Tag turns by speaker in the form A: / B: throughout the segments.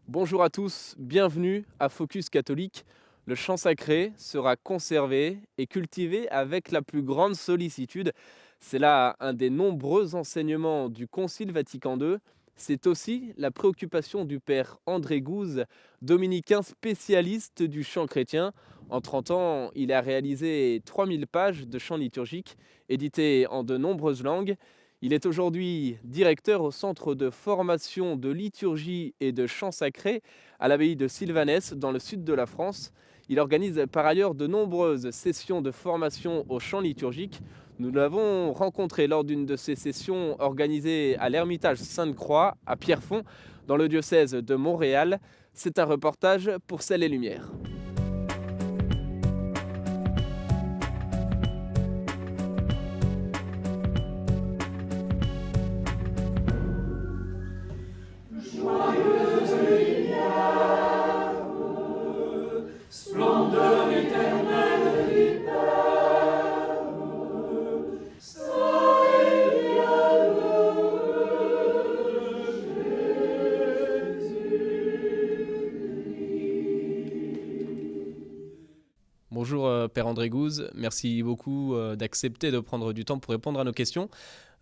A: Bonjour à tous, bienvenue à Focus Catholique. Le chant sacré sera conservé et cultivé avec la plus grande sollicitude. C'est là un des nombreux enseignements du Concile Vatican II. C'est aussi la préoccupation du père André Gouze, dominicain spécialiste du chant chrétien. En 30 ans, il a réalisé 3000 pages de chants liturgiques, édités en de nombreuses langues. Il est aujourd'hui directeur au centre de formation de liturgie et de chant sacré à l'abbaye de Sylvanès dans le sud de la France. Il organise par ailleurs de nombreuses sessions de formation au chant liturgique. Nous l'avons rencontré lors d'une de ces sessions organisées à l'Ermitage Sainte-Croix à Pierrefonds dans le diocèse de Montréal. C'est un reportage pour Ciel et Lumière. Bonjour Père André Gouze, merci beaucoup d'accepter de prendre du temps pour répondre à nos questions.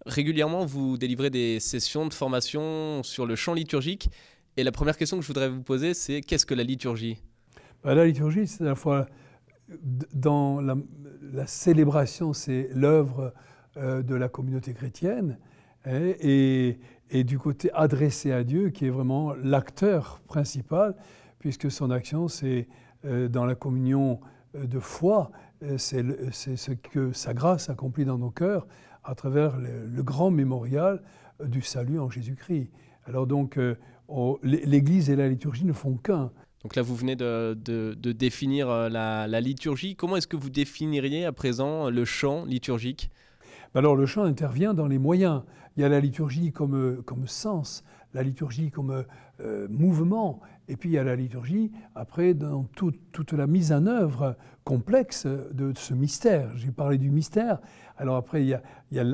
A: Régulièrement, vous délivrez des sessions de formation sur le chant liturgique. Et la première question que je voudrais vous poser, c'est qu'est-ce que la liturgie ?
B: La liturgie, c'est à la fois dans la célébration, c'est l'œuvre de la communauté chrétienne, et du côté adressé à Dieu, qui est vraiment l'acteur principal, puisque son action, c'est dans la communion de foi, c'est ce que sa grâce accomplit dans nos cœurs à travers le grand mémorial du salut en Jésus-Christ. Alors donc, l'Église et la liturgie ne font qu'un.
A: Donc là, vous venez de définir la liturgie. Comment est-ce que vous définiriez à présent le chant liturgique ?
B: Alors le chant intervient dans les moyens. Il y a la liturgie comme sens, la liturgie comme mouvement, et puis il y a la liturgie après dans toute la mise en œuvre complexe de ce mystère. J'ai parlé du mystère, alors après il y a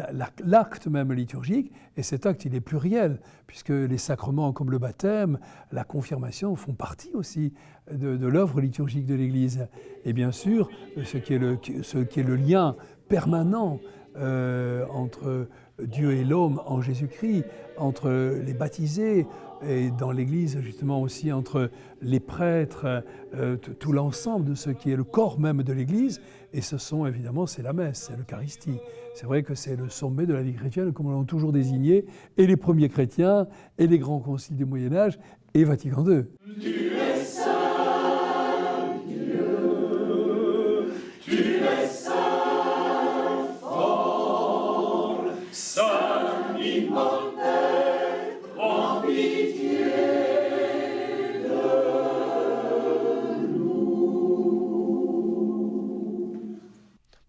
B: l'acte même liturgique, et cet acte il est pluriel, puisque les sacrements comme le baptême, la confirmation font partie aussi de l'œuvre liturgique de l'Église. Et bien sûr, ce qui est le lien permanent entre Dieu et l'homme en Jésus-Christ, entre les baptisés et dans l'Église justement aussi entre les prêtres, tout l'ensemble de ce qui est le corps même de l'Église. Et ce sont évidemment, c'est la messe, c'est l'Eucharistie. C'est vrai que c'est le sommet de la vie chrétienne, comme on l'a toujours désigné, et les premiers chrétiens, et les grands conciles du Moyen-Âge, et Vatican II.
C: Tu es saint, Dieu, tu es saint fort, saint immortel, en pitié de nous.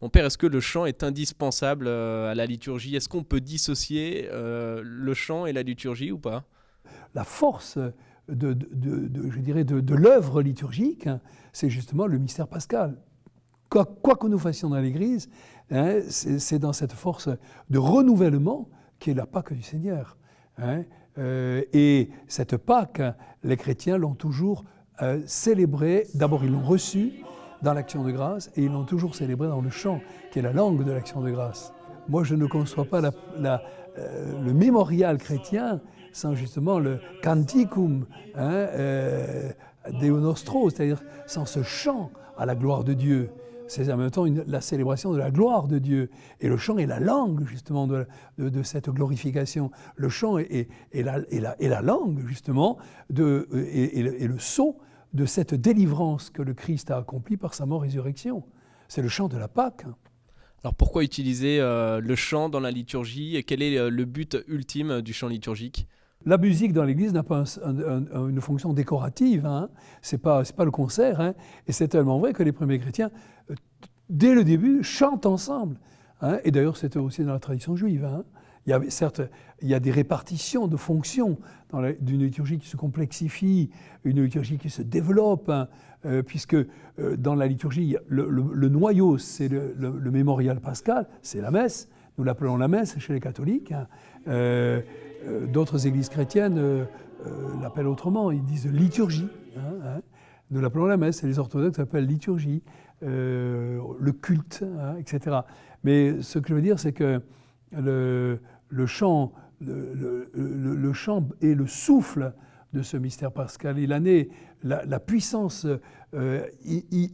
A: Mon père, est-ce que le chant est indispensable à la liturgie ? Est-ce qu'on peut dissocier le chant et la liturgie ou pas ?
B: La force je dirais de l'œuvre liturgique, c'est justement le mystère pascal. Quoi que nous fassions dans l'Église, c'est dans cette force de renouvellement qui est la Pâque du Seigneur. Et cette Pâque, les chrétiens l'ont toujours célébrée. D'abord, ils l'ont reçue dans l'action de grâce, et ils l'ont toujours célébrée dans le chant, qui est la langue de l'action de grâce. Moi, je ne conçois pas le mémorial chrétien sans justement le canticum Deo Nostro, c'est-à-dire sans ce chant à la gloire de Dieu. C'est en même temps la célébration de la gloire de Dieu. Et le chant est la langue justement de cette glorification. Le chant est la langue justement et le sceau de cette délivrance que le Christ a accomplie par sa mort et résurrection. C'est le chant de la Pâque.
A: Alors pourquoi utiliser le chant dans la liturgie et quel est le but ultime du chant liturgique ?
B: La musique dans l'Église n'a pas une fonction décorative, c'est pas le concert, et c'est tellement vrai que les premiers chrétiens, dès le début, chantent ensemble. Et d'ailleurs, c'était aussi dans la tradition juive. Certes, il y a des répartitions de fonctions d'une liturgie qui se complexifie, une liturgie qui se développe, puisque dans la liturgie, le noyau, c'est le mémorial pascal, c'est la messe. Nous l'appelons la messe chez les catholiques. D'autres églises chrétiennes l'appellent autrement, ils disent liturgie. Nous l'appelons la messe, et les orthodoxes l'appellent liturgie, le culte, etc. Mais ce que je veux dire, c'est que le chant est le souffle de ce mystère pascal. Il en est la puissance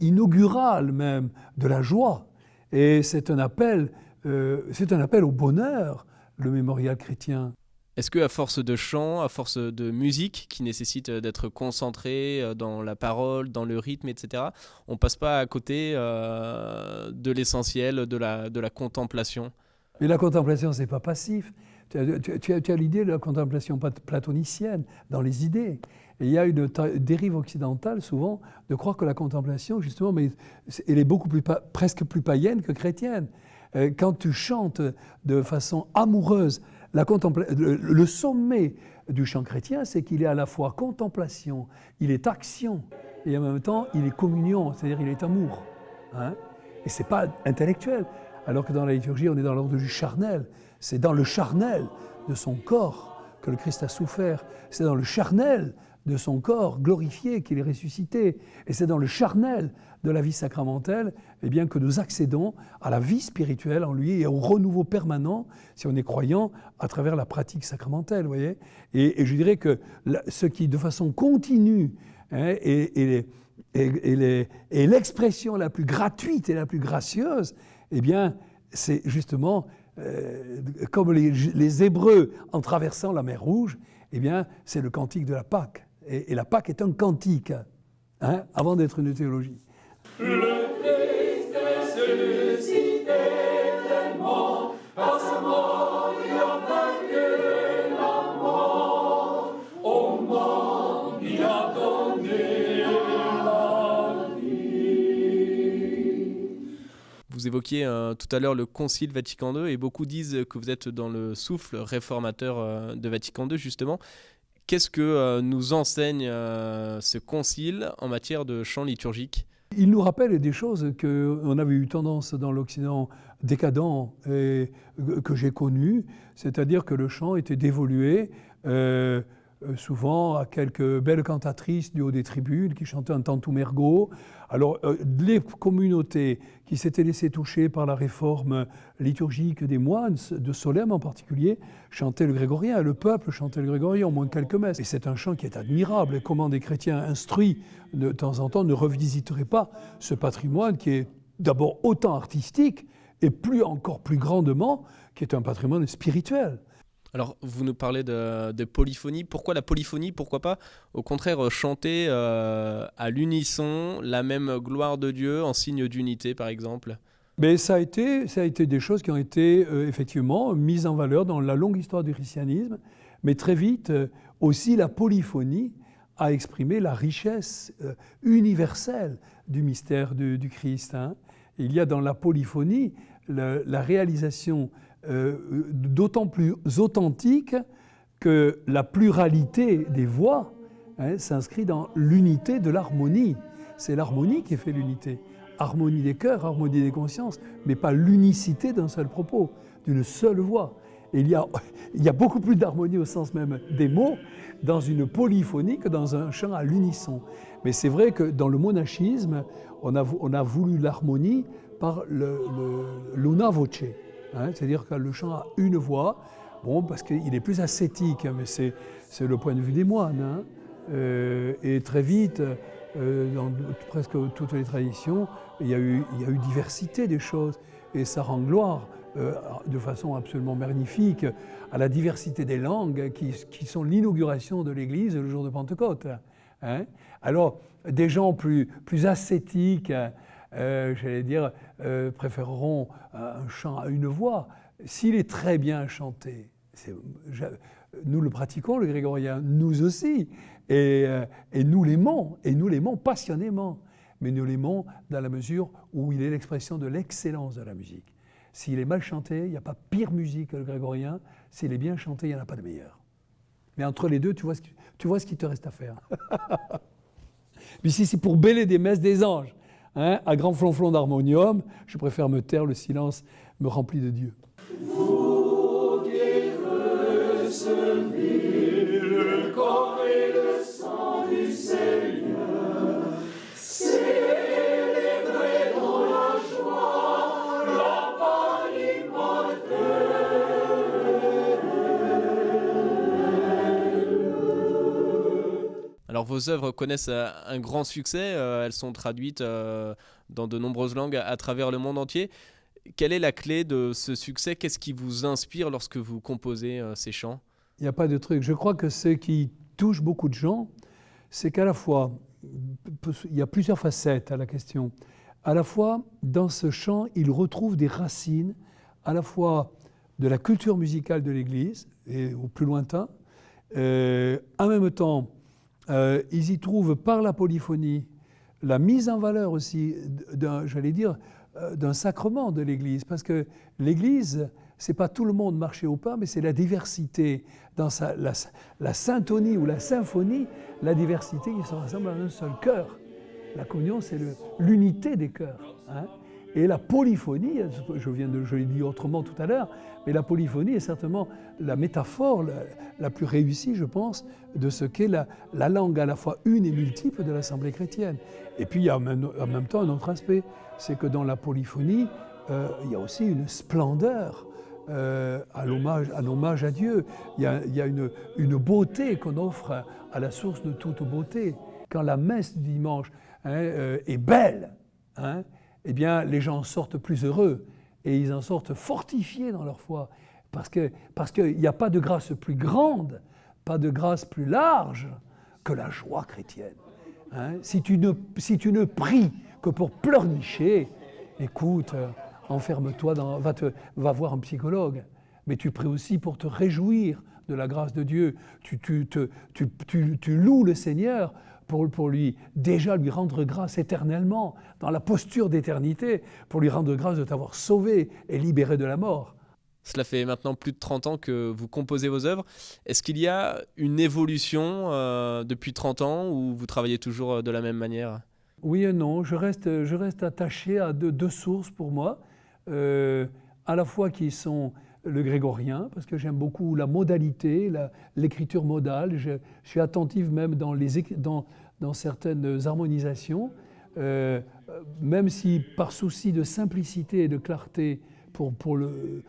B: inaugurale même de la joie. Et c'est un appel au bonheur, le mémorial chrétien.
A: Est-ce qu'à force de chant, à force de musique qui nécessite d'être concentré dans la parole, dans le rythme, etc., on ne passe pas à côté de l'essentiel, de la contemplation?
B: Mais la contemplation, ce n'est pas passif. Tu as l'idée de la contemplation platonicienne dans les idées. Et il y a une dérive occidentale, souvent, de croire que la contemplation, justement, mais elle est presque plus païenne que chrétienne. Quand tu chantes de façon amoureuse, le sommet du chant chrétien, c'est qu'il est à la fois contemplation, il est action, et en même temps, il est communion, c'est-à-dire il est amour. Et ce n'est pas intellectuel. Alors que dans la liturgie, on est dans l'ordre du charnel. C'est dans le charnel de son corps que le Christ a souffert. C'est dans le charnel de son corps glorifié qu'il est ressuscité. Et c'est dans le charnel de la vie sacramentelle que nous accédons à la vie spirituelle en lui et au renouveau permanent, si on est croyant, à travers la pratique sacramentelle. Vous voyez, et je dirais que ce qui, de façon continue, est l'expression la plus gratuite et la plus gracieuse, c'est justement, comme les Hébreux en traversant la mer Rouge, c'est le cantique de la Pâque. Et la Pâque est un cantique, avant d'être une théologie.
C: Le Christ est ressuscité tellement, par sa mort il a vaincu la mort. Au monde il a donné la vie.
A: Vous évoquiez tout à l'heure le Concile Vatican II, et beaucoup disent que vous êtes dans le souffle réformateur de Vatican II, justement. Qu'est-ce que nous enseigne ce concile en matière de chant liturgique ?
B: Il nous rappelle des choses qu'on avait eu tendance dans l'Occident décadent et que j'ai connu, c'est-à-dire que le chant était dévolué souvent à quelques belles cantatrices du haut des tribunes qui chantaient un tantum ergo. Alors, les communautés qui s'étaient laissées toucher par la réforme liturgique des moines, de Solesmes en particulier, chantaient le grégorien. Le peuple chantait le grégorien, au moins quelques messes. Et c'est un chant qui est admirable. Et comment des chrétiens instruits, de temps en temps, ne revisiteraient pas ce patrimoine qui est d'abord autant artistique et encore plus grandement, qui est un patrimoine spirituel.
A: Alors, vous nous parlez de polyphonie. Pourquoi la polyphonie ? Pourquoi pas, au contraire, chanter à l'unisson la même gloire de Dieu en signe d'unité, par exemple ?
B: Mais ça a été des choses qui ont été effectivement mises en valeur dans la longue histoire du christianisme. Mais très vite, aussi, la polyphonie a exprimé la richesse universelle du mystère du Christ. Il y a dans la polyphonie la réalisation d'autant plus authentique que la pluralité des voix s'inscrit dans l'unité de l'harmonie. C'est l'harmonie qui fait l'unité. Harmonie des cœurs, harmonie des consciences, mais pas l'unicité d'un seul propos, d'une seule voix. Et il y a beaucoup plus d'harmonie au sens même des mots dans une polyphonie que dans un chant à l'unisson. Mais c'est vrai que dans le monachisme, on a voulu l'harmonie par l'una voce. C'est-à-dire que le chant a une voix, parce qu'il est plus ascétique, mais c'est le point de vue des moines. Et très vite, dans presque toutes les traditions, il y a eu diversité des choses, et ça rend gloire de façon absolument magnifique à la diversité des langues qui sont l'inauguration de l'Église le jour de Pentecôte. Alors, des gens plus ascétiques, j'allais dire, préféreront un chant à une voix. S'il est très bien chanté, nous le pratiquons, le grégorien, nous aussi, et nous l'aimons passionnément, mais nous l'aimons dans la mesure où il est l'expression de l'excellence de la musique. S'il est mal chanté, il n'y a pas pire musique que le grégorien. S'il est bien chanté, il n'y en a pas de meilleur. Mais entre les deux, tu vois ce qu'il te reste à faire. Mais si c'est pour bêler des messes des anges, à grand flonflon d'harmonium, je préfère me taire, le silence me remplit de Dieu.
C: Vous qui recevez le corps corps et le sang du Seigneur. Célébrez dans la joie la part immortelle.
A: Alors vos œuvres connaissent un grand succès, elles sont traduites dans de nombreuses langues à travers le monde entier. Quelle est la clé de ce succès? Qu'est-ce qui vous inspire lorsque vous composez ces chants?
B: Il n'y a pas de truc. Je crois que ce qui touche beaucoup de gens, c'est qu'à la fois, il y a plusieurs facettes à la question. À la fois, dans ce chant, ils retrouvent des racines, à la fois de la culture musicale de l'Église, et au plus lointain. En même temps, ils y trouvent par la polyphonie la mise en valeur aussi d'un sacrement de l'Église. Parce que l'Église, c'est pas tout le monde marcher au pas, mais c'est la diversité dans la syntonie ou la symphonie, la diversité qui se rassemble en un seul cœur. La communion, c'est l'unité des cœurs. Hein. Et la polyphonie, je l'ai dit autrement tout à l'heure, mais la polyphonie est certainement la métaphore la plus réussie, je pense, de ce qu'est la langue à la fois une et multiple de l'Assemblée chrétienne. Et puis il y a en même temps un autre aspect, c'est que dans la polyphonie, il y a aussi une splendeur à l'hommage à Dieu. Il y a une beauté qu'on offre à la source de toute beauté. Quand la messe du dimanche est belle, hein, eh bien, les gens en sortent plus heureux et ils en sortent fortifiés dans leur foi. Parce qu'il n'y a pas de grâce plus grande, pas de grâce plus large que la joie chrétienne. Hein. Si tu ne pries que pour pleurnicher, écoute, enferme-toi, va voir un psychologue. Mais tu pries aussi pour te réjouir de la grâce de Dieu. Tu loues le Seigneur pour lui rendre grâce éternellement, dans la posture d'éternité, pour lui rendre grâce de t'avoir sauvé et libéré de la mort.
A: Cela fait maintenant plus de 30 ans que vous composez vos œuvres. Est-ce qu'il y a une évolution depuis 30 ans ou vous travaillez toujours de la même manière?
B: Oui et non, je reste attaché à deux sources pour moi, à la fois qui sont le grégorien, parce que j'aime beaucoup la modalité, l'écriture modale. Je suis attentif même dans certaines harmonisations, même si par souci de simplicité et de clarté pour le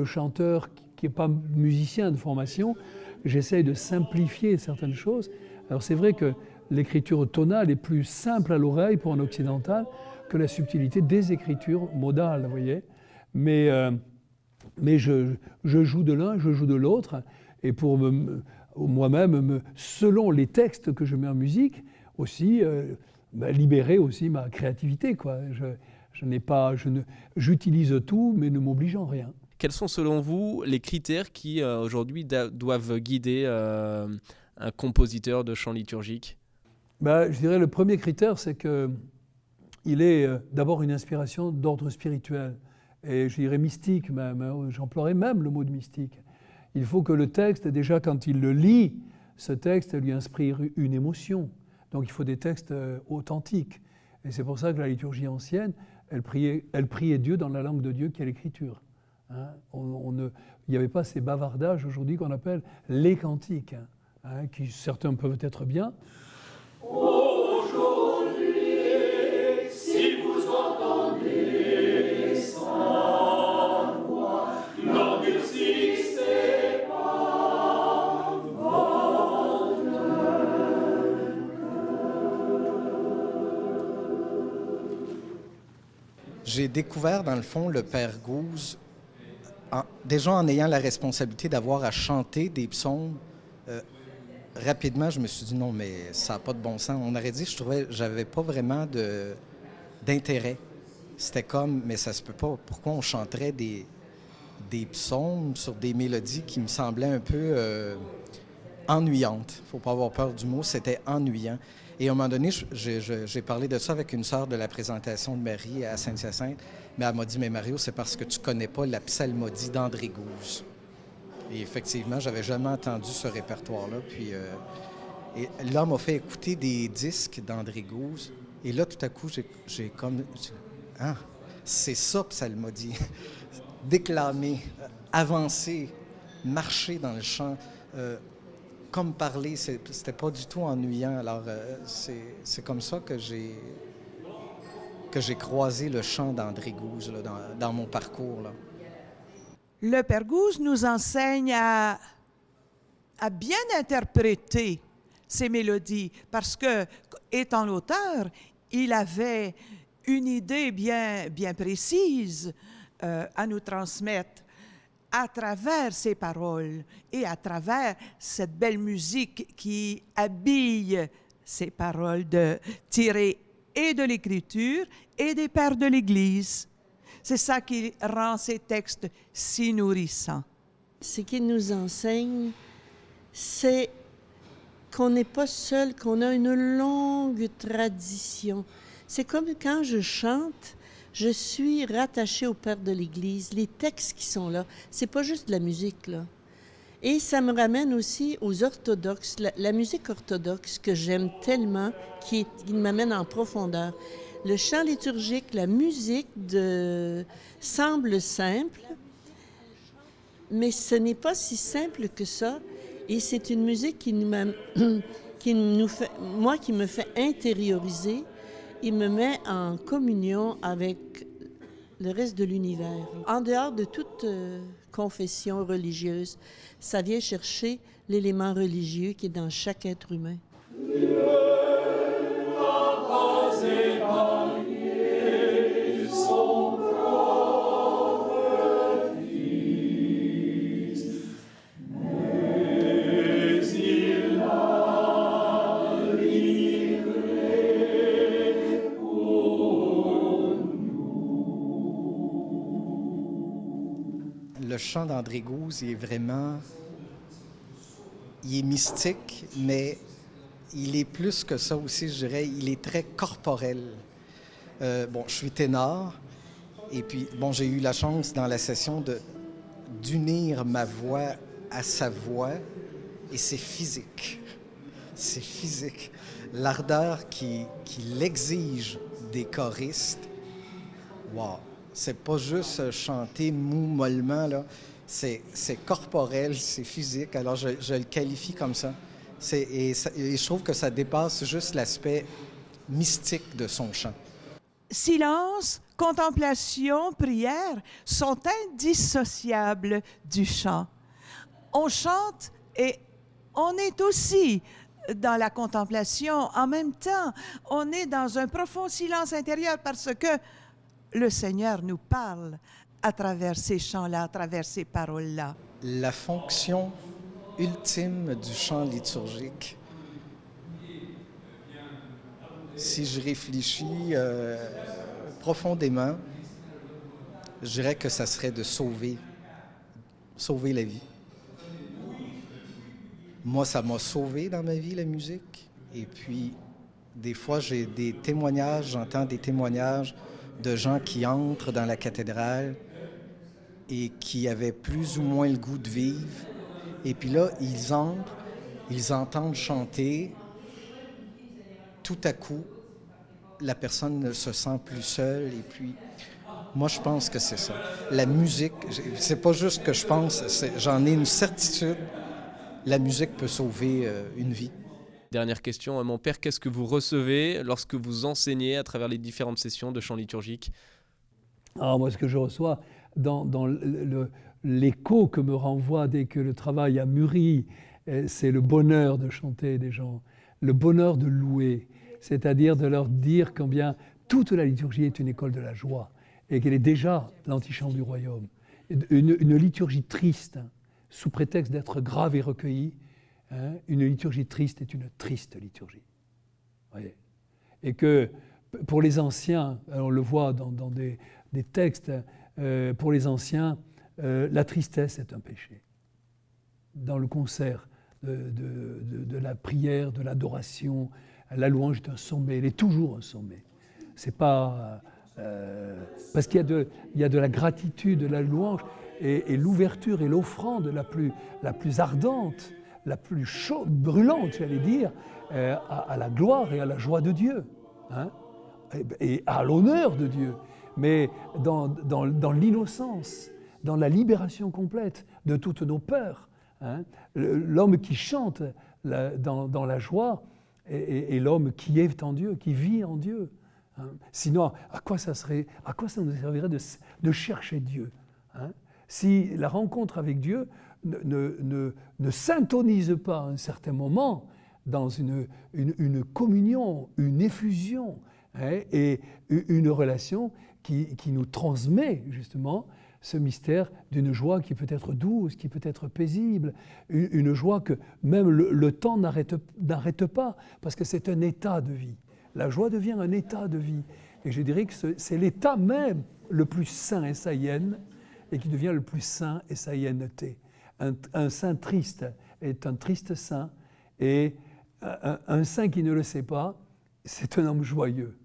B: chanteur qui n'est pas musicien de formation, j'essaye de simplifier certaines choses. Alors c'est vrai que l'écriture tonale est plus simple à l'oreille pour un occidental que la subtilité des écritures modales, vous voyez. Mais je joue de l'un, je joue de l'autre, et pour moi-même, selon les textes que je mets en musique, aussi libérer aussi ma créativité, quoi. J'utilise tout, mais ne m'oblige en rien.
A: Quels sont selon vous les critères qui aujourd'hui doivent guider un compositeur de chant liturgique?
B: Je dirais le premier critère, c'est qu'il est d'abord une inspiration d'ordre spirituel, et je dirais mystique même, j'emploierais même le mot de mystique. Il faut que le texte, déjà quand il le lit, ce texte lui inspire une émotion. Donc il faut des textes authentiques. Et c'est pour ça que la liturgie ancienne, elle priait Dieu dans la langue de Dieu qui est l'écriture. Hein, il n'y avait pas ces bavardages aujourd'hui qu'on appelle les cantiques, hein, qui certains peuvent être bien.
C: Aujourd'hui, si vous entendez sa voix, n'endurcissez pas votre cœur.
D: J'ai découvert, dans le fond, le Père Gouze, déjà en ayant la responsabilité d'avoir à chanter des psaumes. Rapidement, je me suis dit non, mais ça n'a pas de bon sens. On aurait dit que j'avais pas vraiment d'intérêt. C'était comme, mais ça se peut pas. Pourquoi on chanterait des psaumes sur des mélodies qui me semblaient un peu ennuyantes? Faut pas avoir peur du mot, c'était ennuyant. Et à un moment donné, j'ai parlé de ça avec une sœur de la présentation de Marie à Saint-Hyacinthe, mais elle m'a dit, mais Mario, c'est parce que tu connais pas la psalmodie d'André Gouze. Et effectivement, j'avais jamais entendu ce répertoire-là. Puis, et là, on m'a fait écouter des disques d'André Gouze. Et là, tout à coup, j'ai comme... Ah, c'est ça, psalmodie. Déclamer, avancer, marcher dans le chant, comme parler, c'était pas du tout ennuyant. Alors, c'est comme ça que j'ai croisé le chant d'André Gouze là, dans mon parcours. Là.
E: Le Père Gouze nous enseigne à bien interpréter ces mélodies parce que, étant l'auteur, il avait une idée bien précise à nous transmettre à travers ces paroles et à travers cette belle musique qui habille ces paroles tirées et de l'Écriture et des pères de l'Église. C'est ça qui rend ces textes si nourrissants.
F: Ce qu'il nous enseigne, c'est qu'on n'est pas seul, qu'on a une longue tradition. C'est comme quand je chante, je suis rattachée au Père de l'Église. Les textes qui sont là, c'est pas juste de la musique, là. Et ça me ramène aussi aux orthodoxes, la musique orthodoxe que j'aime tellement, qui m'amène en profondeur. Le chant liturgique, la musique semble simple, mais ce n'est pas si simple que ça. Et c'est une musique qui me fait intérioriser. Il me met en communion avec le reste de l'univers. En dehors de toute confession religieuse, ça vient chercher l'élément religieux qui est dans chaque être humain.
D: Le chant d'André Gouze, il est mystique, mais il est plus que ça aussi, je dirais. Il est très corporel. Je suis ténor, et puis, j'ai eu la chance dans la session d'unir ma voix à sa voix, et c'est physique. C'est physique. L'ardeur qui l'exige des choristes, wow! C'est pas juste chanter mou, mollement, là. C'est corporel, c'est physique. Alors, je le qualifie comme ça. Et je trouve que ça dépasse juste l'aspect mystique de son chant.
E: Silence, contemplation, prière sont indissociables du chant. On chante et on est aussi dans la contemplation. En même temps, on est dans un profond silence intérieur parce que le Seigneur nous parle à travers ces chants-là, à travers ces paroles-là.
D: La fonction ultime du chant liturgique, si je réfléchis profondément, je dirais que ça serait de sauver la vie. Moi, ça m'a sauvé dans ma vie, la musique. Et puis, des fois, j'ai des témoignages, j'entends des témoignages de gens qui entrent dans la cathédrale et qui avaient plus ou moins le goût de vivre. Et puis là, ils entrent, ils entendent chanter. Tout à coup, la personne ne se sent plus seule. Et puis, moi, je pense que c'est ça. La musique, c'est pas juste que je pense, j'en ai une certitude. La musique peut sauver une vie.
A: Dernière question, mon père, qu'est-ce que vous recevez lorsque vous enseignez à travers les différentes sessions de chant liturgique?
B: Alors moi, ce que je reçois dans l'écho que me renvoie dès que le travail a mûri, c'est le bonheur de chanter des gens, le bonheur de louer, c'est-à-dire de leur dire combien toute la liturgie est une école de la joie et qu'elle est déjà l'antichambre du royaume. Une liturgie triste, sous prétexte d'être grave et recueillie, une liturgie triste est une triste liturgie. Voyez. Et que pour les anciens, on le voit dans des textes, pour les anciens, la tristesse est un péché. Dans le concert de la prière, de l'adoration, la louange est un sommet, elle est toujours un sommet. C'est pas... parce qu'il y a de la gratitude, de la louange, et l'ouverture et l'offrande la plus ardente, la plus chaude, brûlante, j'allais dire, à la gloire et à la joie de Dieu, et à l'honneur de Dieu, mais dans l'innocence, dans la libération complète de toutes nos peurs, hein. L'homme qui chante dans la joie est l'homme qui est en Dieu, qui vit en Dieu. Hein. Sinon, à quoi ça nous servirait de chercher Dieu, hein? Si la rencontre avec Dieu ne s'intonise pas à un certain moment dans une communion, une effusion, hein, et une relation qui nous transmet justement ce mystère d'une joie qui peut être douce, qui peut être paisible, une joie que même le temps n'arrête pas, parce que c'est un état de vie. La joie devient un état de vie. Et je dirais que c'est l'état même le plus saint et saïenne, et qui devient le plus saint et saïenneté. Un saint triste est un triste saint, et un saint qui ne le sait pas, c'est un homme joyeux.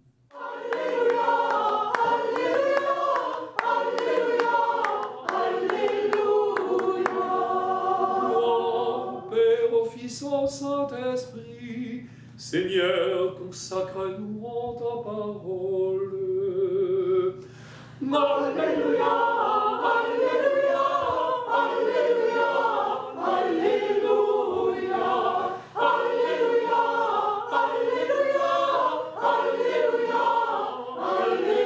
C: Au Saint-Esprit, Seigneur, consacre-nous en ta parole. Alléluia, Alléluia, Alléluia, Alléluia, Alléluia, Alléluia, Alléluia, Alléluia.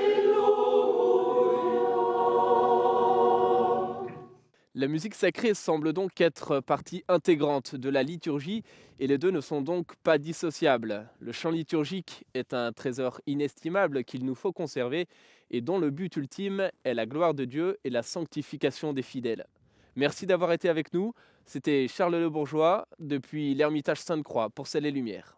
A: La musique sacrée semble donc être partie intégrante de la liturgie et les deux ne sont donc pas dissociables. Le chant liturgique est un trésor inestimable qu'il nous faut conserver et dont le but ultime est la gloire de Dieu et la sanctification des fidèles. Merci d'avoir été avec nous. C'était Charles Le Bourgeois depuis l'Ermitage Sainte-Croix pour Ciel et Lumière.